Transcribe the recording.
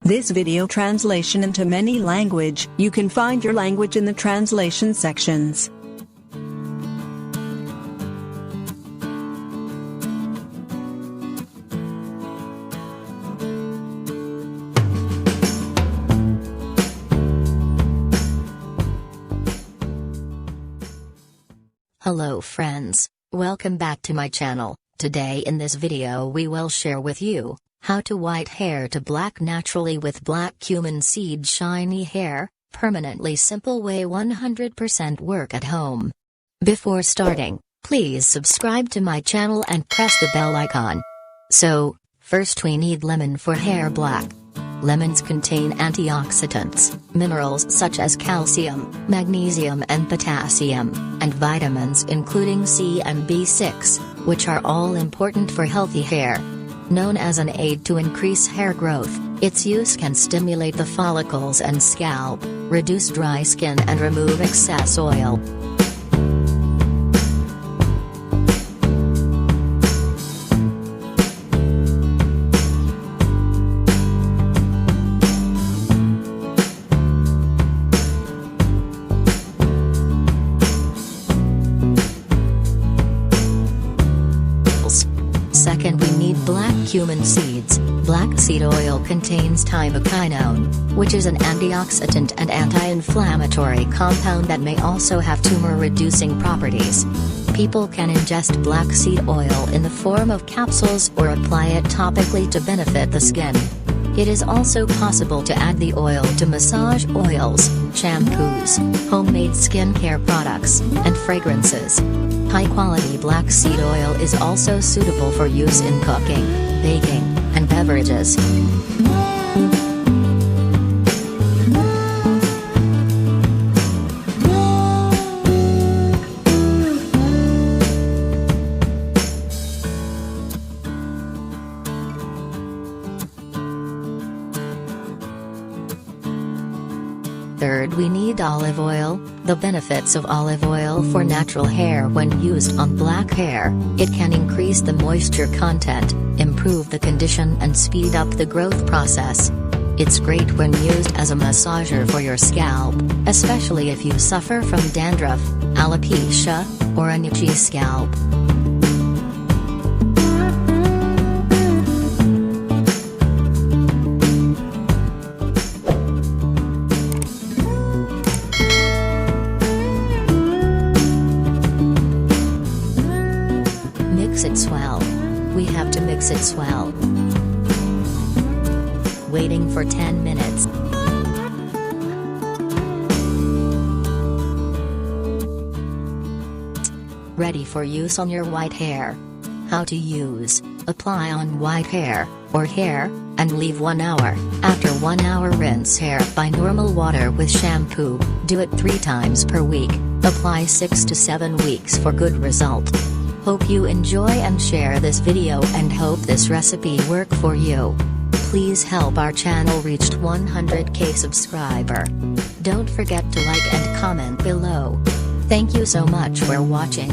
This video translation into many language. You can find your language in the translation sections. Hello friends, welcome back to my channel. Today in this video we will share with you how to white hair to black naturally with black cumin seed shiny hair, permanently simple way 100% work at home. Before starting, please subscribe to my channel and press the bell icon. So, first we need lemon for hair black. Lemons contain antioxidants, minerals such as calcium, magnesium and potassium, and vitamins including C and B6, which are all important for healthy hair. Known as an aid to increase hair growth, its use can stimulate the follicles and scalp, reduce dry skin and remove excess oil. Second, we need black cumin seeds. Black seed oil contains thymoquinone, which is an antioxidant and anti-inflammatory compound that may also have tumor-reducing properties. People can ingest black seed oil in the form of capsules or apply it topically to benefit the skin. It is also possible to add the oil to massage oils, shampoos, homemade skincare products, and fragrances. High-quality black seed oil is also suitable for use in cooking, baking, and beverages. Third, we need olive oil. The benefits of olive oil for natural hair when used on black hair: it can increase the moisture content, improve the condition and speed up the growth process. It's great when used as a massager for your scalp, especially if you suffer from dandruff, alopecia, or an itchy scalp. Mix it well. We have to mix it well. Waiting for 10 minutes. Ready for use on your white hair. How to use: apply on white hair, or hair, and leave 1 hour. After 1 hour, rinse hair by normal water with shampoo. Do it 3 times per week. Apply 6 to 7 weeks for good result. Hope you enjoy and share this video and hope this recipe work for you. Please help our channel reach 100k subscriber. Don't forget to like and comment below. Thank you so much for watching.